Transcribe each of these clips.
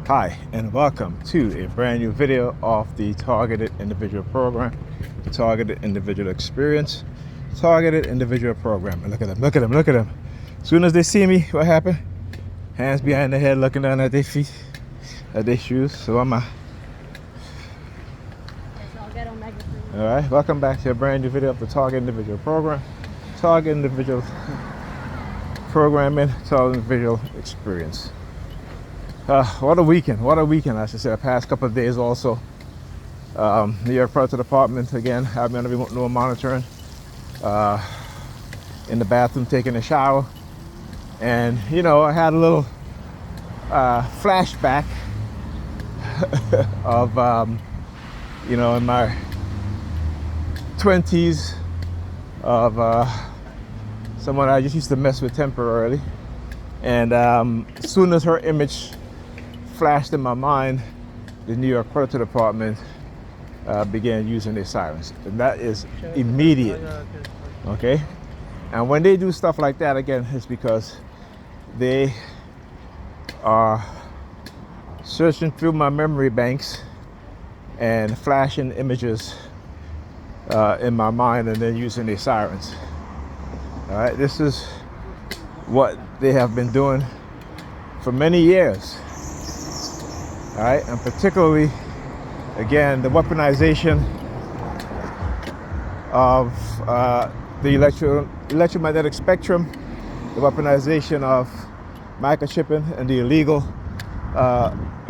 Hi, and welcome to a brand new video of the Targeted Individual Program, Targeted Individual Experience, Targeted Individual Program. And look at them, look at them, look at them. As soon as they see me, what happened? Hands behind their head, looking down at their feet, at their shoes. So I'm all right, welcome back to a brand new video of the Targeted Individual Program, Targeted Individual Programming, Targeted Individual Experience. What a weekend, I should say. The past couple of days also. New York Predators Department, again, have me on remote monitoring. In the bathroom taking a shower. And, you know, I had a little flashback of, you know, in my 20s of someone I just used to mess with temporarily. And as soon as her image flashed in my mind, the New York Predators Department began using their sirens. And that is immediate, okay? And when they do stuff like that, again, it's because they are searching through my memory banks and flashing images in my mind and then using their sirens. All right, this is what they have been doing for many years. All right, and particularly, again, the weaponization of the electromagnetic spectrum, the weaponization of microchipping, and the illegal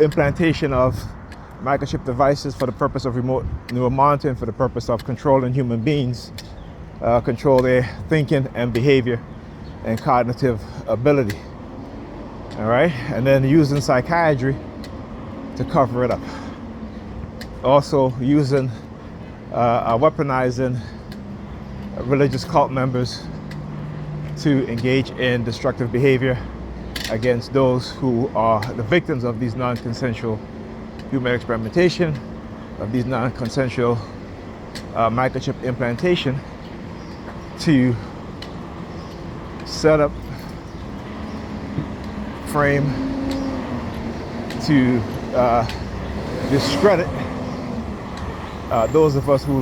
implantation of microchip devices for the purpose of remote neural monitoring, for the purpose of controlling human beings, control their thinking and behavior and cognitive ability. All right, and then using psychiatry to cover it up. Also using, weaponizing religious cult members to engage in destructive behavior against those who are the victims of these non-consensual human experimentation, of these non-consensual microchip implantation, to set up, frame, to discredit those of us who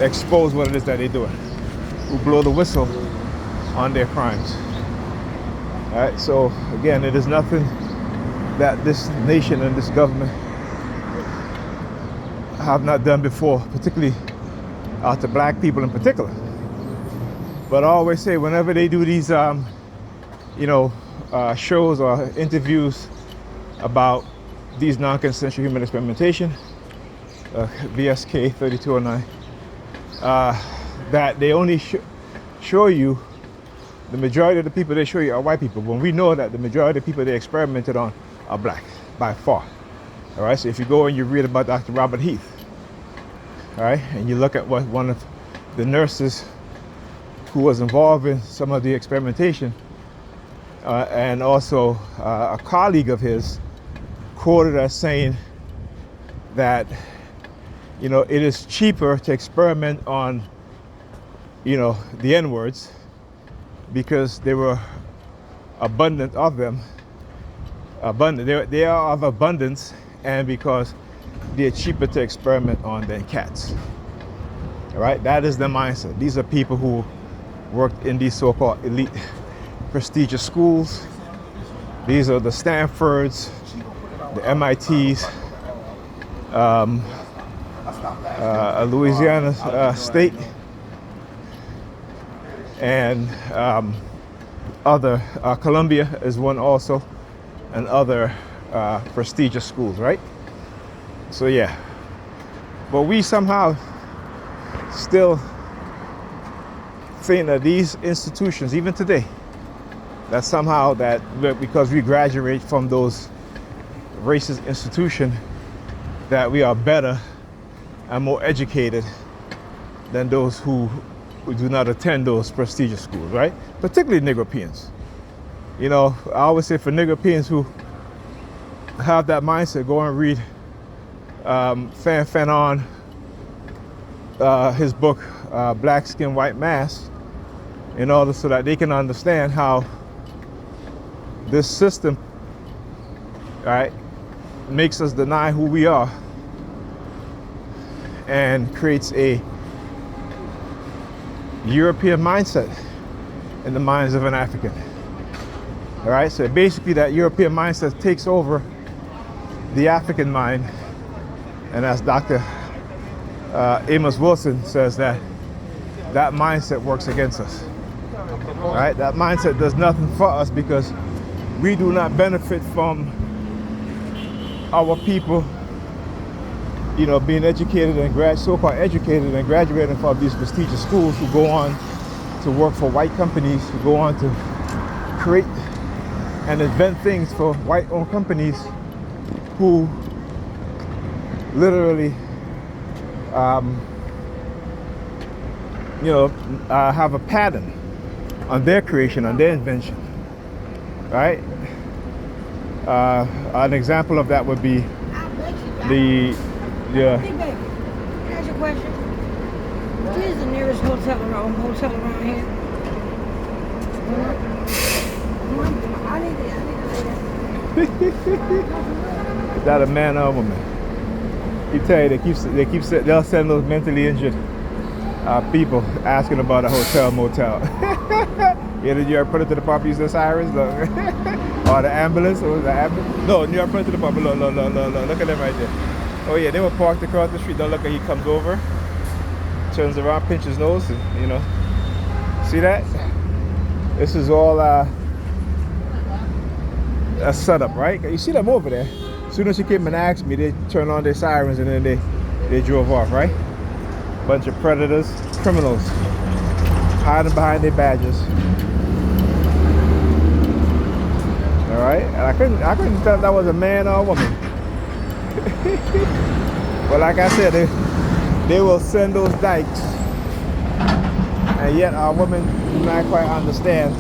expose what it is that they're doing, who blow the whistle on their crimes. All right, so again, it is nothing that this nation and this government have not done before, particularly to black people in particular. But I always say, whenever they do these, you know, shows or interviews about these non-consensual human experimentation, VSK 3209, that they only show you, the majority of the people they show you are white people, when we know that the majority of the people they experimented on are black, by far. All right, so if you go and you read about Dr. Robert Heath, all right, and you look at what one of the nurses who was involved in some of the experimentation, and also a colleague of his quoted as saying that, you know, it is cheaper to experiment on, you know, the N-words because they were abundant of them. They are of abundance, and because they're cheaper to experiment on than cats. All right, that is the mindset. These are people who worked in these so-called elite prestigious schools. These are the Stanfords, the MITs, Louisiana State, and other, Columbia is one also, and other prestigious schools, right? So yeah, but we somehow still think that these institutions, even today, that somehow that because we graduate from those racist institutions, that we are better and more educated than those who do not attend those prestigious schools, right? Particularly Negropeans. You know, I always say for Negropeans who have that mindset, go and read Fan Fanon, his book, Black Skin, White Mask, in order so that they can understand how this system, right, makes us deny who we are and creates a European mindset in the minds of an African. All right, so basically that European mindset takes over the African mind, and as Dr. Amos Wilson says, that mindset works against us. All right, that mindset does nothing for us because we do not benefit from our people, you know, being educated and so-called educated and graduating from these prestigious schools, who go on to work for white companies, who go on to create and invent things for white-owned companies, who literally, have a pattern on their creation, on their invention, right? An example of that would be Hey, baby, can I ask you a question? What is the nearest hotel around here? I need is that a man or a woman? You tell you, they'll send those mentally injured people asking about a hotel, motel. Yeah, did you ever put it to the property, use the sirens? Look. Or the ambulance? Or the ambulance? No, you ever put it to the property. Look at them right there. Oh yeah, they were parked across the street. Don't look at, he comes over, turns around, pinches his nose, and you know. See that? This is all a setup, right? You see them over there. As soon as she came and asked me, they turned on their sirens and then they drove off, right? Bunch of predators, criminals, hiding behind their badges. All right, and I couldn't tell if that was a man or a woman. But like I said, they will send those dikes, and yet our women do not quite understand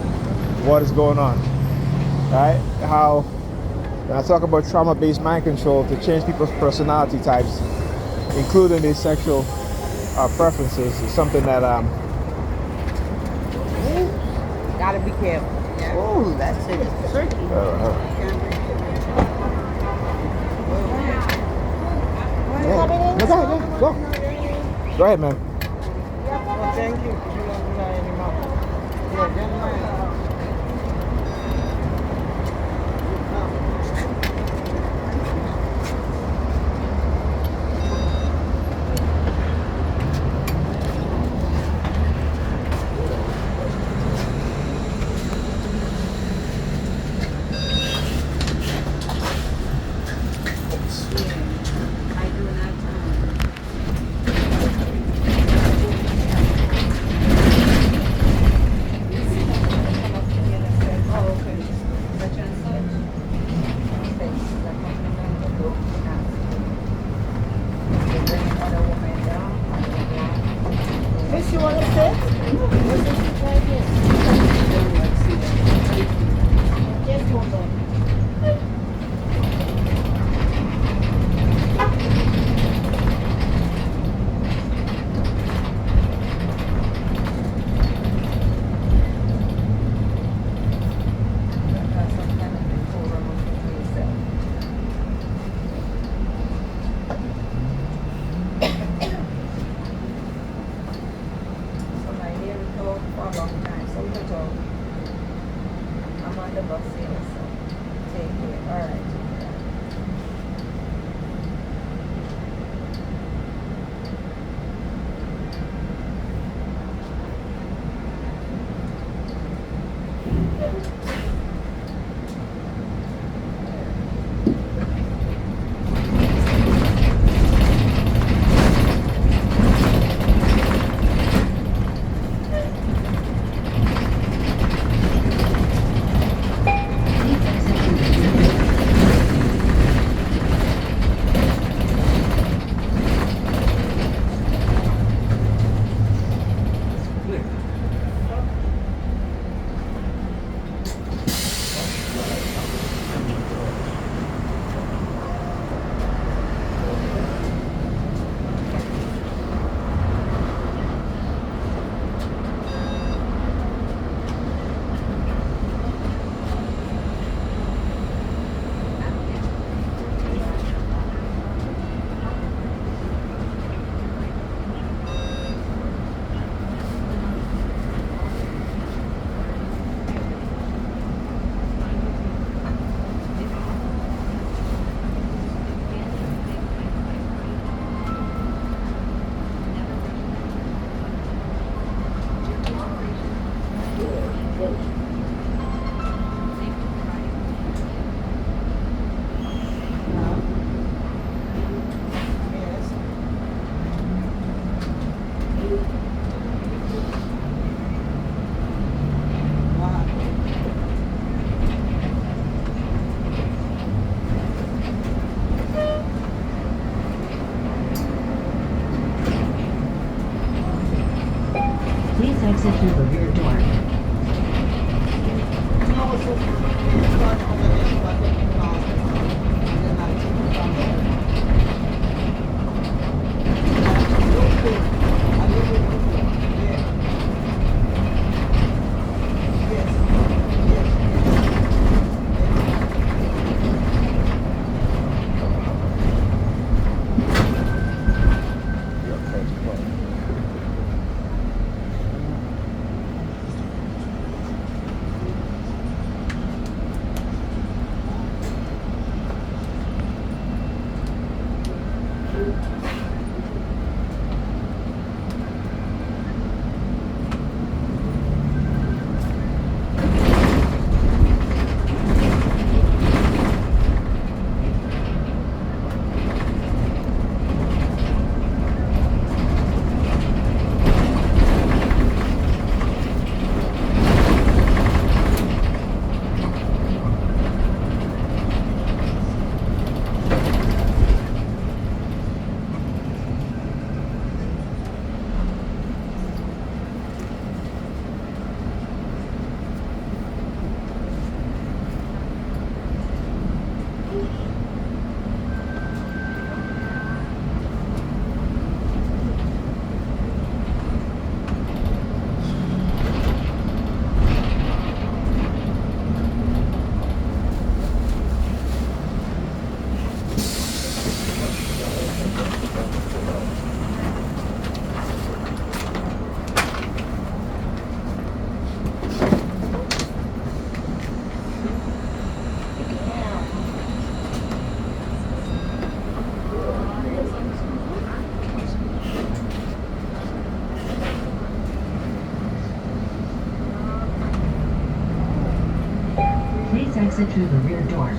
what is going on. Right? How, when I talk about trauma-based mind control to change people's personality types, including their sexual preferences, is something that gotta be careful. Yeah. Oh, that's it. It's tricky. Yeah. Go ahead, man. Well, thank you. You don't do that anymore. Yeah, never mind. exit through the rear door. Please exit through the rear door.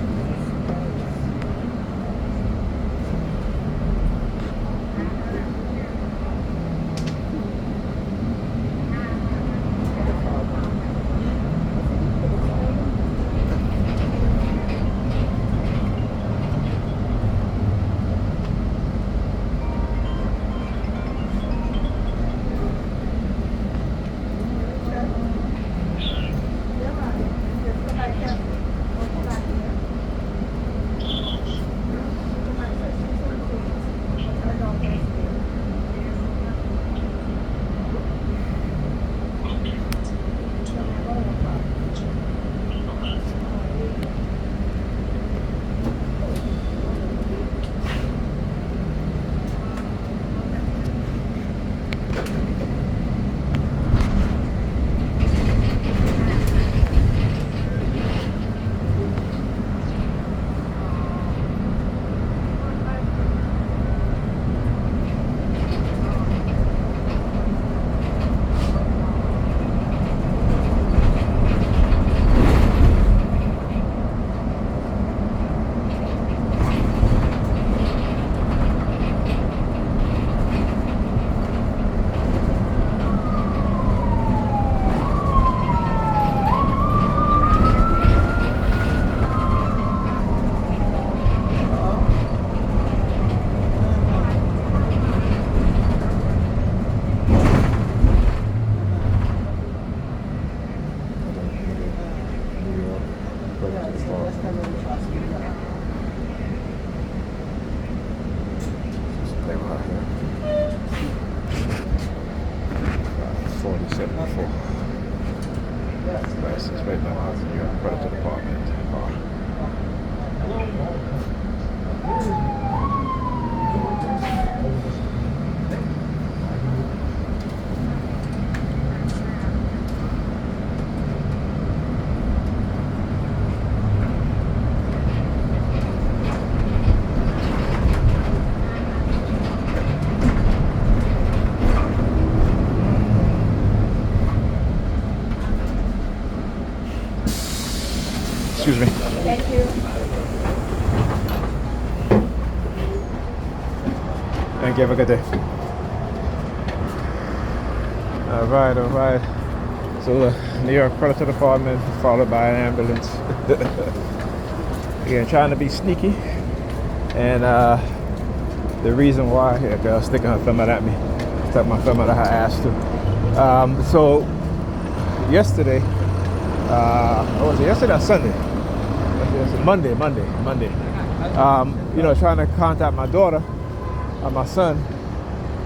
License plate number, New York Predator Department. Excuse me. Thank you. Thank you. Have a good day. All right. So the New York Predator Department followed by an ambulance. Again, trying to be sneaky. And the reason why, yeah, girl sticking her thumb out at me, stuck my thumb out of her ass too. So yesterday, what was it, yesterday or Sunday? Monday. You know, trying to contact my daughter or my son,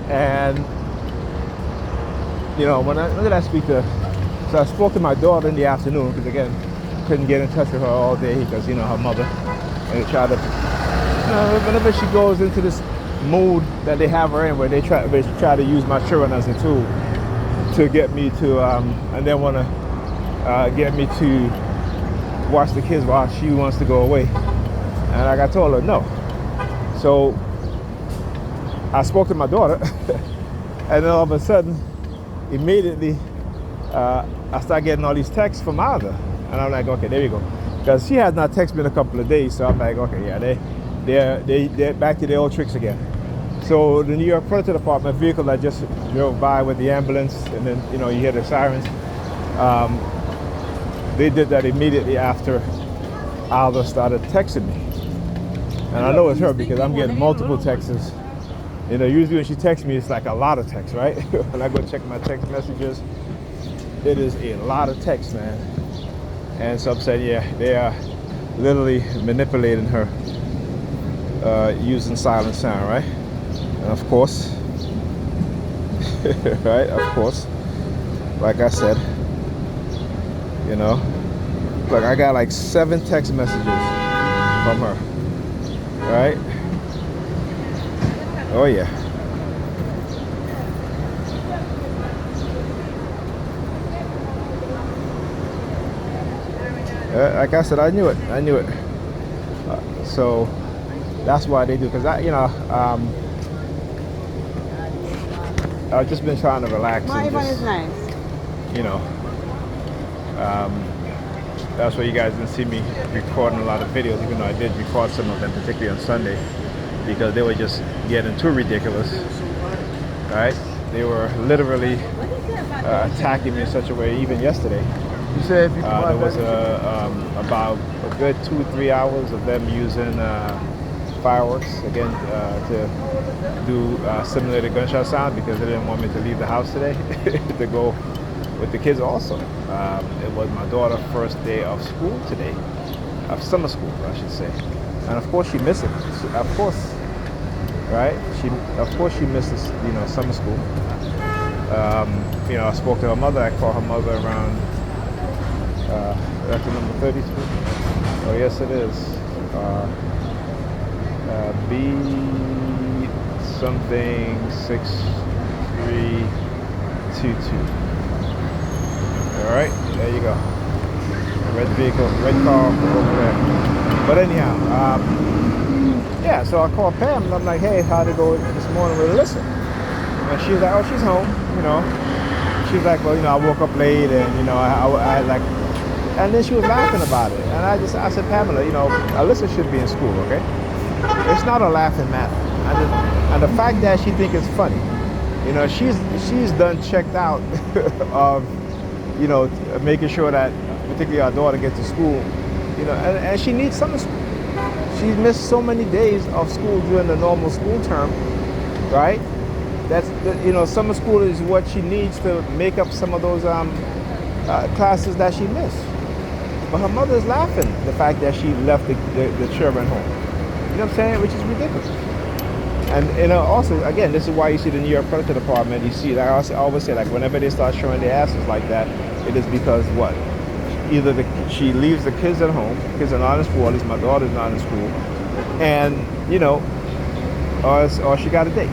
and you know, when did I speak to? So I spoke to my daughter in the afternoon because again, couldn't get in touch with her all day because you know her mother, and they try to, you know, whenever she goes into this mood that they have her in, where they try to use my children as a tool to get me to, and they want to get me to watch the kids while she wants to go away. And like I told her, no. So I spoke to my daughter, and then all of a sudden, immediately, I start getting all these texts from Alda. And I'm like, okay, there you go. Because she has not texted me in a couple of days, so I'm like, okay, yeah, they're back to their old tricks again. So the New York Predator Department vehicle that just drove by with the ambulance, and then, you know, you hear the sirens. They did that immediately after Alda started texting me. And I know it's her because I'm getting multiple texts. You know, usually when she texts me, it's like a lot of texts, right? When I go check my text messages, it is a lot of text, man. And so I'm saying, yeah, they are literally manipulating her using silent sound, right? And of course, right, of course, like I said, you know, look, I got like 7 text messages from her, right? Oh yeah. Like I said, I knew it. So that's why they do, because I, you know, I've just been trying to relax and just, is nice. you know, that's why you guys didn't see me recording a lot of videos, even though I did record some of them, particularly on Sunday, because they were just getting too ridiculous, right? They were literally attacking me in such a way, even yesterday. You said if you There was about a good 2-3 hours of them using fireworks, again, to do simulated gunshot sound, because they didn't want me to leave the house today to go with the kids also. It was my daughter's first day of school today, of summer school, I should say. And of course she missed it. Of course, right? Of course she misses, you know, summer school. You know, I spoke to her mother. I called her mother around, that's the number 32. Oh yes, it is. B something 6322. All right, there you go. Red vehicle, red car over there. But anyhow, yeah. So I called Pam and I'm like, hey, how'd it go this morning with Alyssa? And she's like, oh, she's home. You know, she's like, well, you know, I woke up late and you know, I like. And then she was laughing about it. And I said, Pamela, you know, Alyssa should be in school, okay? It's not a laughing matter. And the fact that she thinks it's funny, you know, she's done checked out of, you know, making sure that particularly our daughter gets to school, you know, and she needs summer school. She's missed so many days of school during the normal school term, right? That's, you know, summer school is what she needs to make up some of those classes that she missed. But her mother's laughing the fact that she left the children home. You know what I'm saying? Which is ridiculous. And you know, also, again, this is why you see the New York Predator Department. You see, like I always say, like whenever they start showing their asses like that, it is because what? Either she leaves the kids at home, kids are not in school, at least my daughter's not in school, and you know, or she got a date.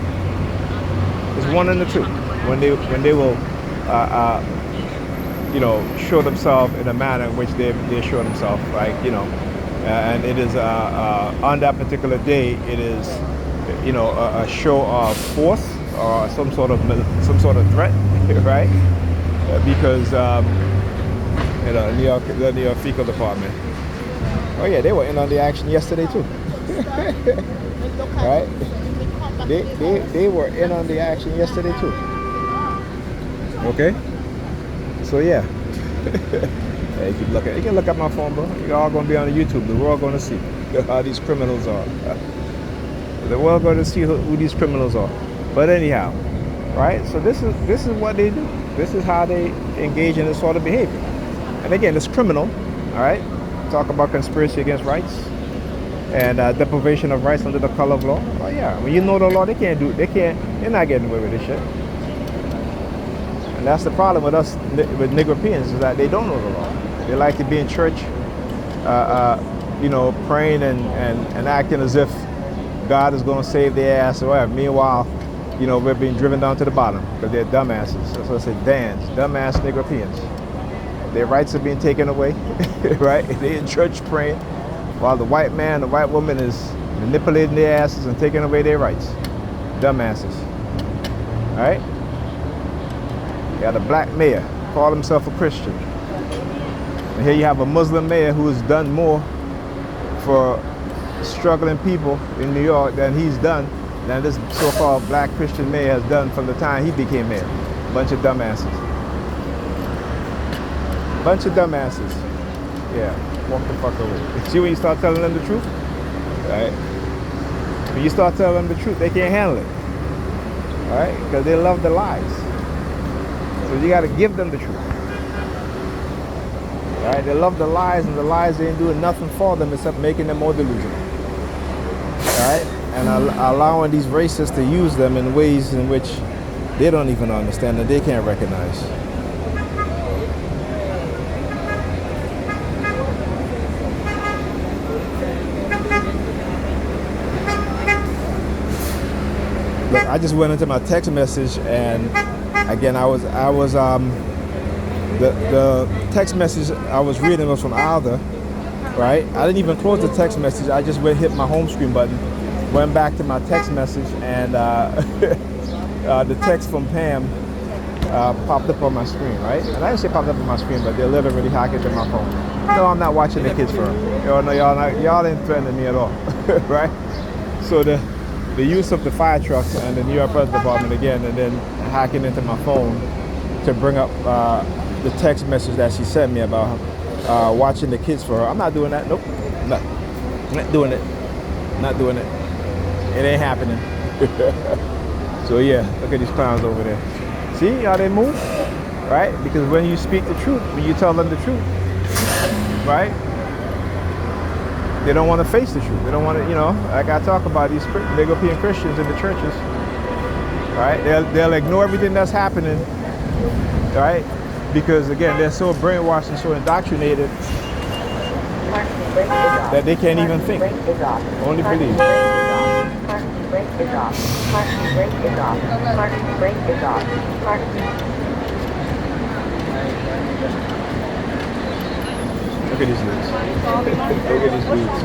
It's one and the two. When they will, you know, show themselves in a manner in which they show themselves, like, you know, and it is on that particular day, it is, you know, a show of force or some sort of threat, right? Because you know, the New York Fecal Department. Oh yeah, they were in on the action yesterday too, right? They were in on the action yesterday too. Okay. So yeah, yeah, you can look at my phone, bro. You're all gonna be on YouTube. The world gonna see how these criminals are. The world gonna see who these criminals are. But anyhow, right? So this is what they do. This is how they engage in this sort of behavior. And again, it's criminal, all right? Talk about conspiracy against rights and deprivation of rights under the color of law. Oh yeah, when you know the law, they're not getting away with this shit. And that's the problem with us, with Negropeans, is that they don't know the law. They like to be in church, praying and acting as if God is going to save their ass or whatever. Meanwhile, we're being driven down to the bottom because they're dumbasses. That's what I said, dumbass Negropeans. Their rights are being taken away, right? They're in church praying while the white man, the white woman is manipulating their asses and taking away their rights. Dumbasses, all right? You got a black mayor, call himself a Christian. And here you have a Muslim mayor who has done more for struggling people in New York than he's done, than this so-called black Christian mayor has done from the time he became mayor. Bunch of dumbasses. Bunch of dumbasses. Yeah, walk the fuck away. See when you start telling them the truth? Right? When you start telling them the truth, they can't handle it. Right? Because they love the lies. So you got to give them the truth. Right? They love the lies, and the lies ain't doing nothing for them except making them more delusional. Right? And allowing these racists to use them in ways in which they don't even understand and they can't recognize. Look, I just went into my text message, and again, the text message I was reading was from Alda, right? I didn't even close the text message. I just hit my home screen button, went back to my text message, and the text from Pam popped up on my screen, right? And I didn't say popped up on my screen, but they're literally hacking to my phone. No, I'm not watching the kids for her. Y'all ain't threatening me at all, right? So the use of the fire trucks and the New York Predators Department again, and then hacking into my phone to bring up the text message that she sent me about watching the kids for her. I'm not doing that. Nope. Not doing it. Not doing it. It ain't happening. So yeah, look at these clowns over there. See how they move? Right? Because when you speak the truth, when you tell them the truth, right? They don't want to face the truth. They don't want to, like I talk about these European Christians in the churches, right? They'll ignore everything that's happening, right? Because again, they're so brainwashed and so indoctrinated that they can't even think. Only believe. Look at these dudes. Look at these dudes.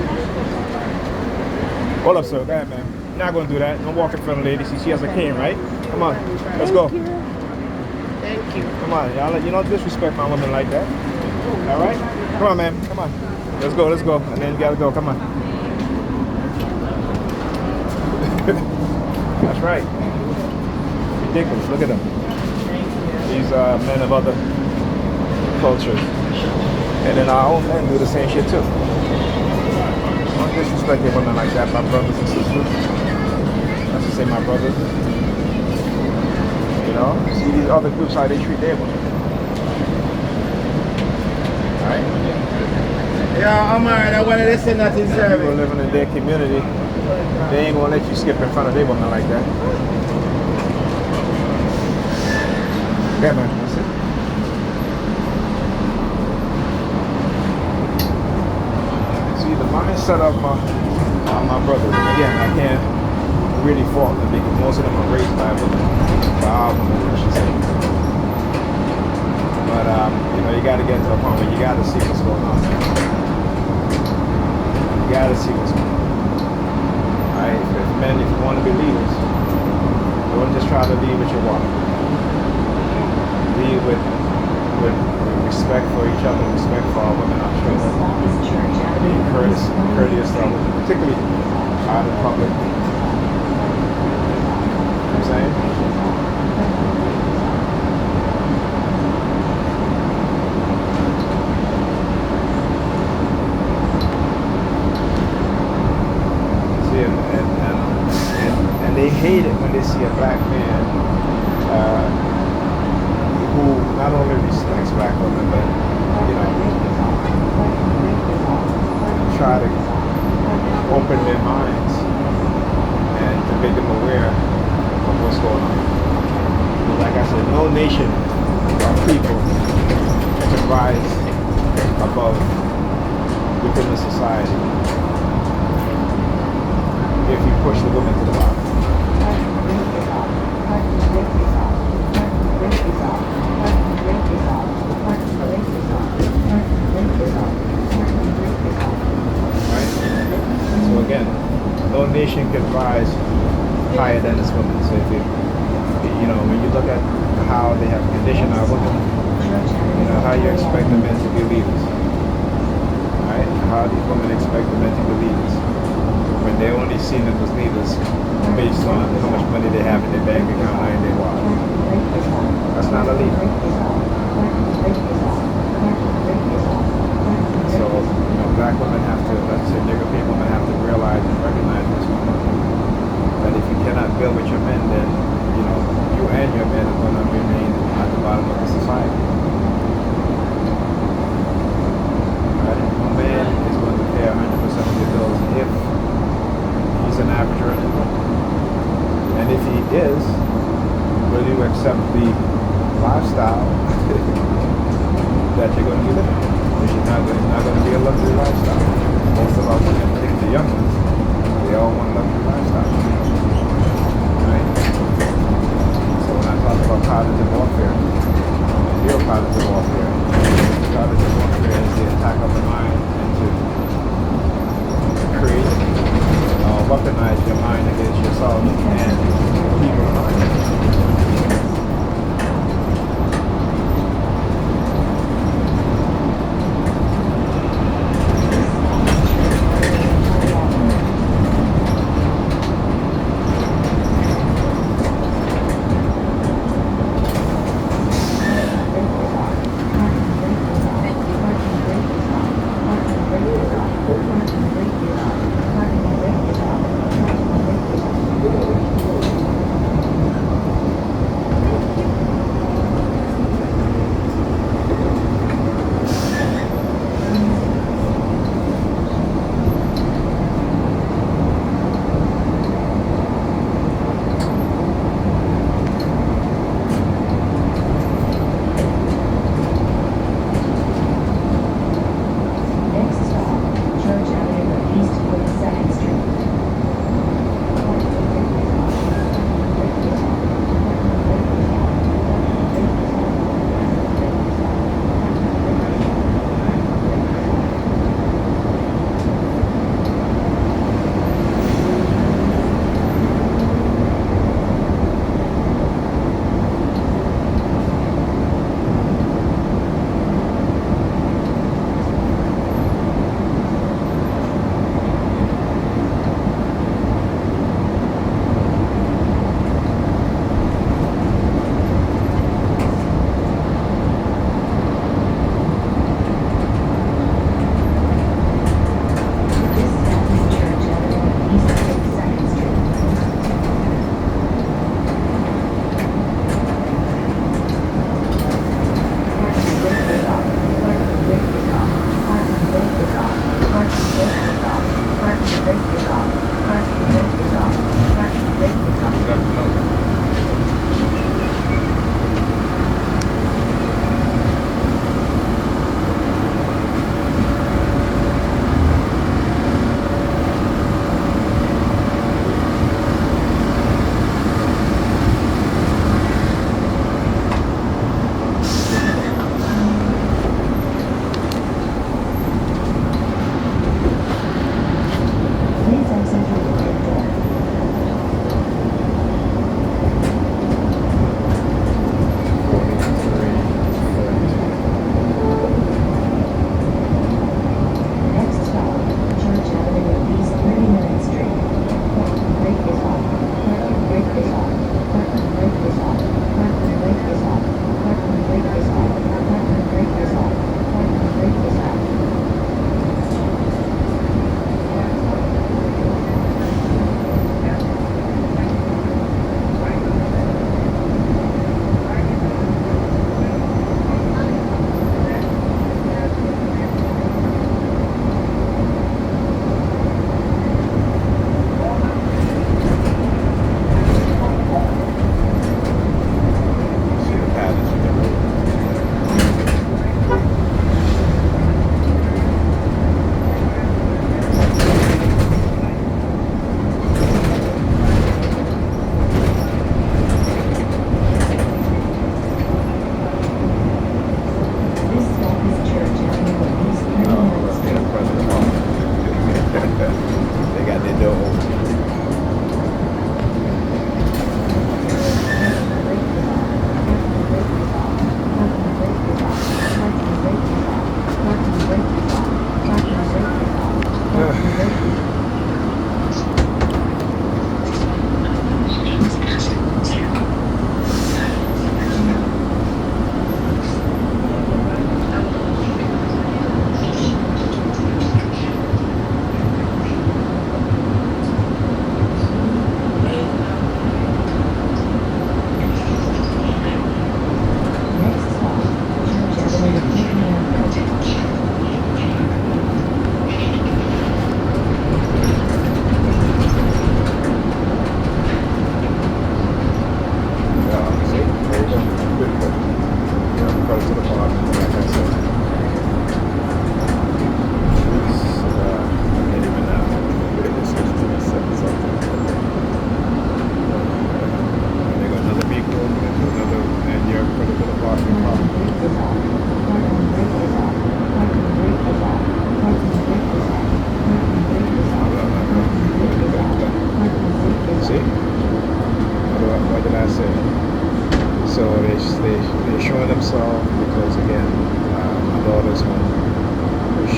Hold up, sir. Go ahead, man. You're not going to do that. Don't walk in front of the lady. She has a cane, right? Come on. Let's go. Thank you. Come on. Y'all, you don't disrespect my woman like that. All right? Come on, man. Come on. Let's go. Let's go. And then you got to go. Come on. That's right. Ridiculous. Look at them. These men of other cultures. And then our own men do the same shit too. Don't disrespect your women like that, my brothers and sisters. That's to say my brothers. See these other groups, how they treat their women. Alright? Yeah, I'm alright. I wanted to send that in service. People living in their community, they ain't gonna let you skip in front of their woman like that. Yeah, man. That's it. The mindset of my brothers. Again, I can't really fault them because most of them are raised by women, by our women, I should say. But you got to get to a point where you got to see what's going on. You got to see what's going on. Right? If you want to be leaders, don't just try to lead with your wallet. Lead with respect for each other, respect for our women, our children. Being courteous to others, particularly out in public. You know what I'm saying? See, and they hate it when they see a black man who black women, but try to open their minds and to make them aware of what's going on. But like I said, no nation or people can rise above within the society if you push the women to the bottom. Right? So again, no nation can rise higher than this woman. So if when you look at how they have conditioned our women, how you expect the men to be leaders. Right? How these women expect the men to be leaders when they only see them as leaders based on how much money they have in their bank account and their wallet. That's not a leader. So, black women have to, let's say nigger people have to realize and recognize what's going on. That if you cannot build with your men, then, you and your men are going to remain at the bottom of the society. Right? No man is going to pay 100% of your bills if he's an average earner. And if he is, will you accept the lifestyle that you're going to be living? It's not going to be a luxury lifestyle. Most of our women, particularly the young ones, they all want a luxury lifestyle. Right?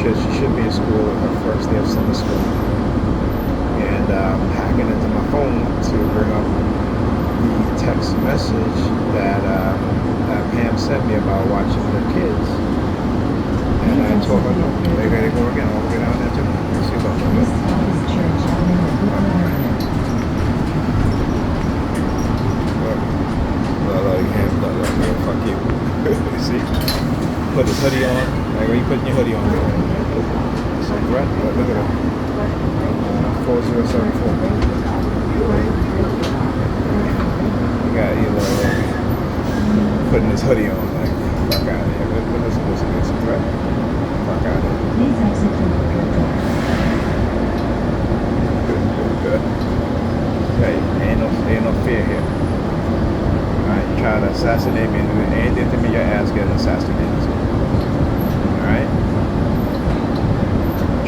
because she should be in school with her first day of summer school. And hacking into my phone to bring up the text message that Pam sent me about watching her kids. And I told her, no, they gotta go again. I'll go down there too. Let's see what's going on. You can't look like that. Fuck you. You see? Put his hoodie on. Like, where you putting your hoodie on? So, right? Look at him. 4074. You got putting his hoodie on. Like, fuck out of here. What is supposed to be? Some threat? Fuck out of here. Please exit through the rear door. Hey, ain't no fear here. Alright, you try to assassinate me, anything to me, your ass getting assassinated. Alright?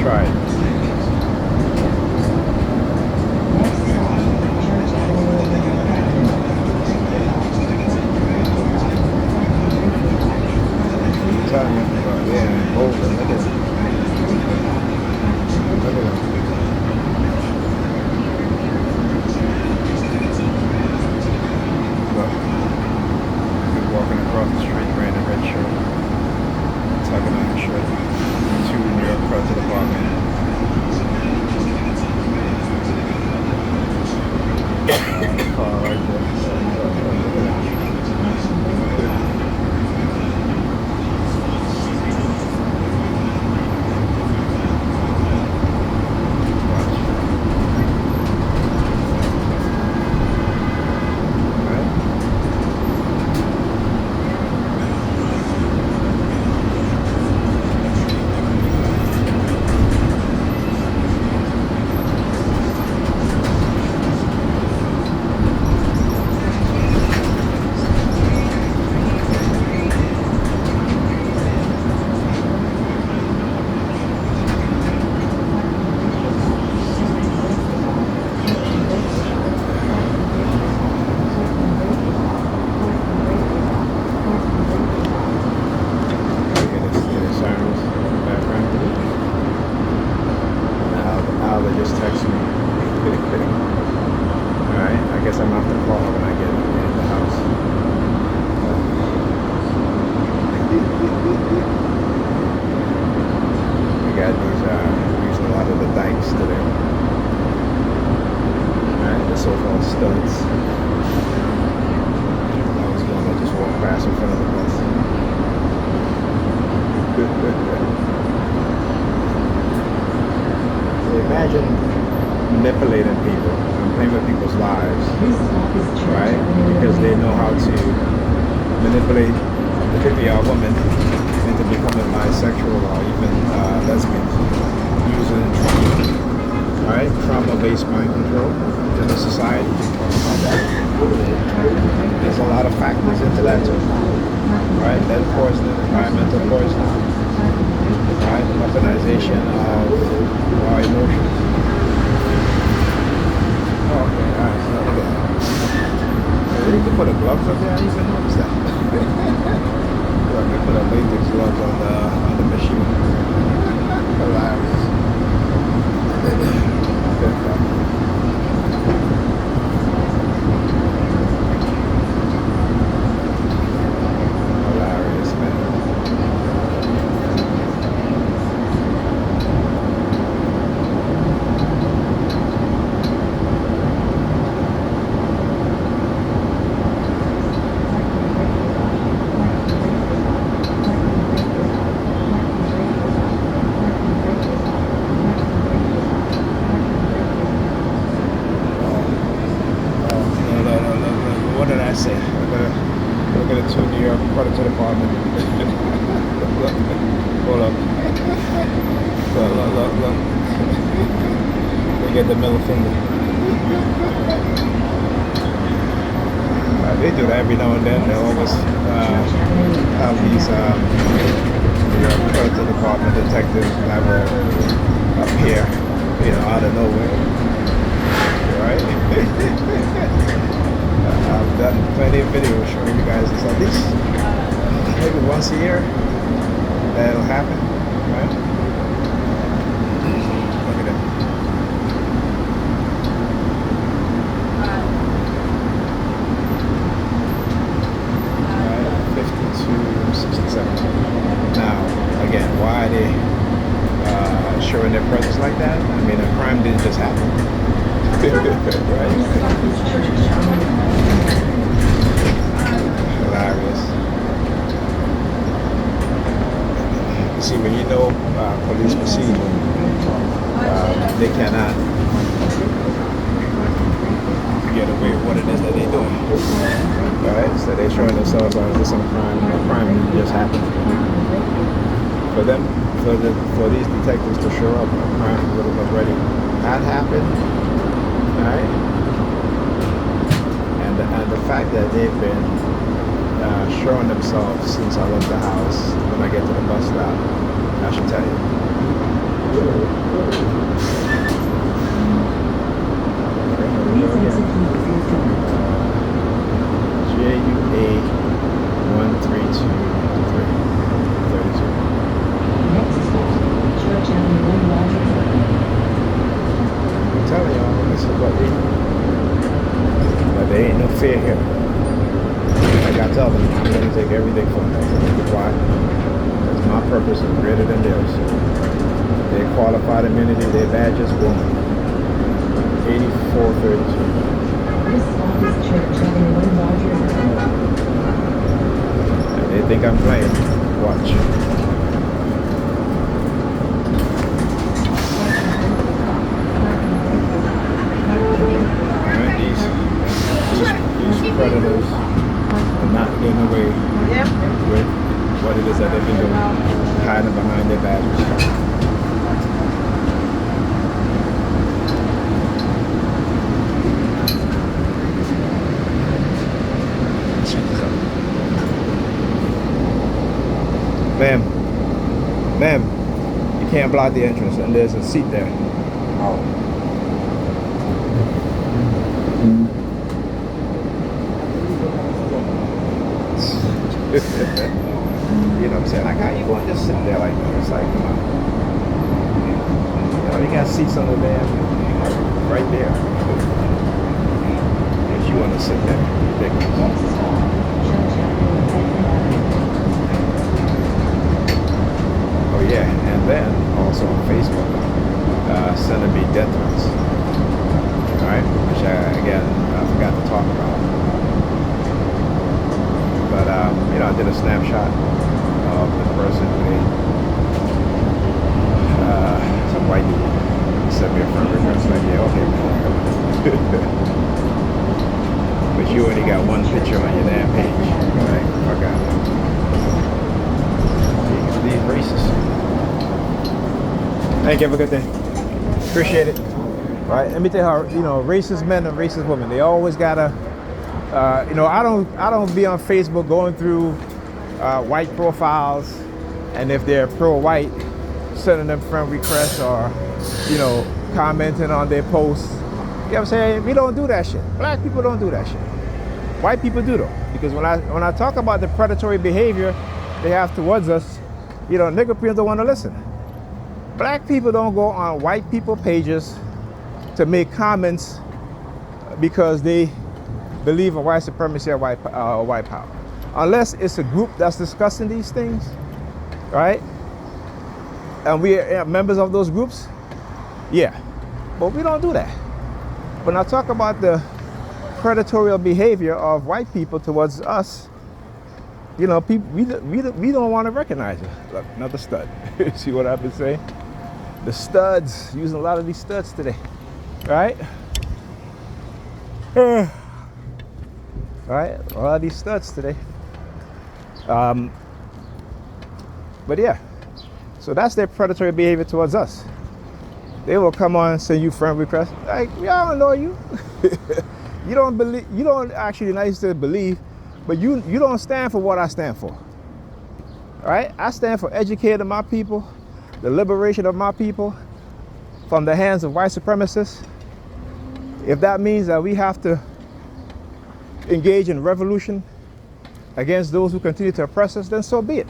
Try it. Next stop, Church I'm telling you, yeah, over. Look at him. Look at him. Look. He's walking across the street wearing a red shirt. Tugging on his shirt. 2 New York Predators Dept. Car right there. Look at that. Imagine manipulating people and playing with people's lives, right? Because they know how to manipulate, particularly our women, into becoming bisexual or even lesbians, using trauma, right? Trauma-based mind control in the society. There's a lot of factors into that too, right? Lead poisoning, environmental poisoning, right? The weaponization of our emotions. Oh, okay, alright, so look at that. They need to put a gloves up there, I didn't even notice that. Look, they put a latex gloves on the machine. Hilarious. Hilarious, man. Look at the 2 New York Predators Dept. Hold up. Look. They get the middle finger. They do that every now and then. They always have these New York Predators Dept. Detectives that will appear, out of nowhere. Right? I've done plenty of videos showing you guys this at least maybe once a year that'll happen, right? showing their presence like that, I mean, a crime didn't just happen. Right? Hilarious. See, when you know police procedure, they cannot get away with what it is that they're doing. Right? So they're showing themselves as this some crime. A crime just happened. For them, for these detectives to show up, a crime would have already had happened. Right? And the fact that they've been showing themselves since I left the house, when I get to the bus stop, I should tell you. JUA 1323 32. Next stop, Church Avenue, I'm telling y'all, this is what they do. But there ain't no fear here. Like I tell them, I'm going to take everything from them. Why? Because my purpose is greater than theirs. They qualified immunity, their badges, boom. 8432. This stop is Church Avenue, And they think I'm playing. Watch. Alright, these predators are not getting away with what it is that they've been doing, hiding behind their badges. Ma'am, you can't block the entrance, and there's a seat there. Oh. You know what I'm saying? Like, how you going to just sit there like that? It's like, come on. You know, you got seats on the van right there. If you want to sit there, ridiculous. Oh yeah, and then also on Facebook, sending me death threats. Alright, which again, I forgot to talk about. But, you know, I did a snapshot of the person with some white dude. He sent me a friend request, like, yeah, okay, man. But you only got one picture on your damn page. Right? Fuck out. These racists. Thank you, have a good day. Appreciate it. Right, let me tell you how, you know, racist men and racist women, they always gotta, you know, I don't be on Facebook going through white profiles, and if they're pro-white, sending them friend requests or, you know, commenting on their posts. You know what I'm saying? We don't do that shit. Black people don't do that shit. White people do though, because when I talk about the predatory behavior they have towards us, you know, nigger people don't want to listen. Black people don't go on white people pages to make comments because they believe in white supremacy or white power. Unless it's a group that's discussing these things, right? And we are members of those groups, yeah. But we don't do that. When I talk about the predatory behavior of white people towards us, you know, people, we don't want to recognize it. Look, another stud. See what I've been saying? The studs, using a lot of these studs today, right? Right, a lot of these studs today. But yeah, so that's their predatory behavior towards us. They will come on and send you friend requests. Like, I don't know you. You don't believe, you don't actually nice to believe, but you don't stand for what I stand for. All right? I stand for educating my people, the liberation of my people from the hands of white supremacists. If that means that we have to engage in revolution against those who continue to oppress us, then so be it.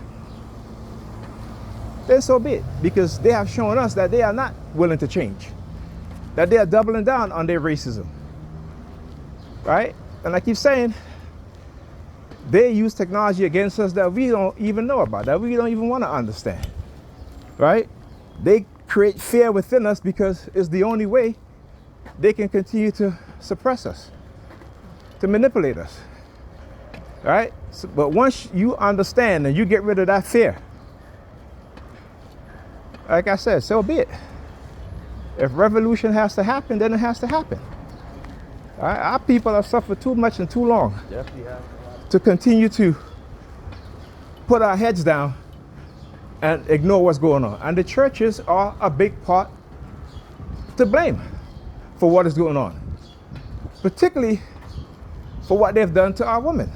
Then so be it. Because they have shown us that they are not willing to change. That they are doubling down on their racism. Right? And I keep saying, they use technology against us that we don't even know about, that we don't even want to understand. Right? They create fear within us because it's the only way they can continue to suppress us, to manipulate us. All right? So, but once you understand and you get rid of that fear, like I said, so be it. If revolution has to happen, then it has to happen. All right? Our people have suffered too much and too long to continue to put our heads down and ignore what's going on. And the churches are a big part to blame for what is going on, particularly for what they've done to our women,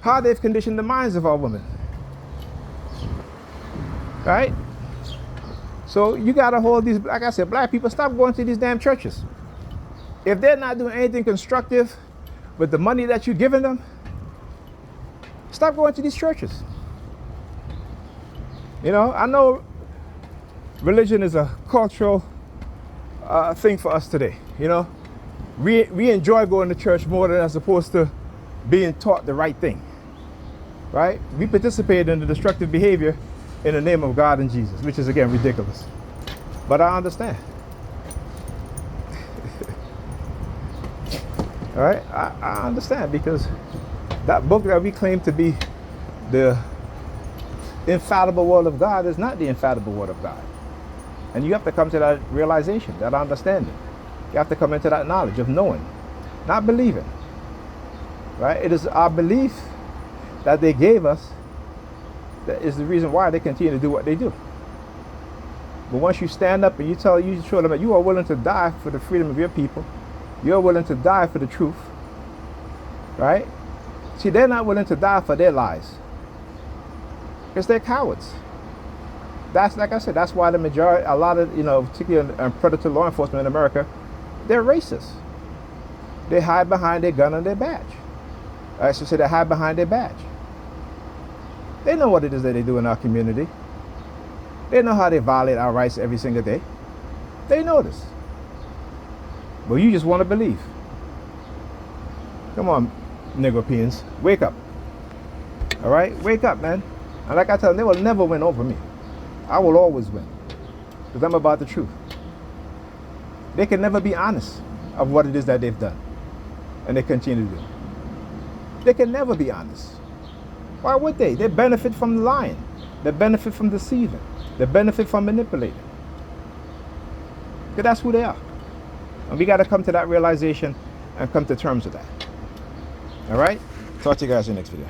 how they've conditioned the minds of our women. Right? So you gotta hold these, like I said, black people, stop going to these damn churches. If they're not doing anything constructive with the money that you're giving them, stop going to these churches. You know, I know religion is a cultural thing for us today. You know, we enjoy going to church more than as opposed to being taught the right thing. Right? We participate in the destructive behavior in the name of God and Jesus, which is again ridiculous. But I understand. All right? I understand, because that book that we claim to be the infallible word of God is not the infallible word of God. And you have to come to that realization, that understanding. You have to come into that knowledge of knowing, not believing. Right? It is our belief that they gave us that is the reason why they continue to do what they do. But once you stand up and you show them that you are willing to die for the freedom of your people, you're willing to die for the truth, right? See, they're not willing to die for their lies, because they're cowards. That's, like I said, that's why the majority, a lot of, particularly predator law enforcement in America, they're racist. They hide behind their gun and their badge. I should say they hide behind their badge. They know what it is that they do in our community. They know how they violate our rights every single day. They know this. But you just want to believe. Come on, Negropeans, wake up. All right? Wake up, man. And like I tell them, they will never win over me. I will always win, because I'm about the truth. They can never be honest of what it is that they've done, and they continue to do. They can never be honest. Why would they? They benefit from lying. They benefit from deceiving. They benefit from manipulating. Because that's who they are. And we got to come to that realization and come to terms with that. All right? Talk to you guys in the next video.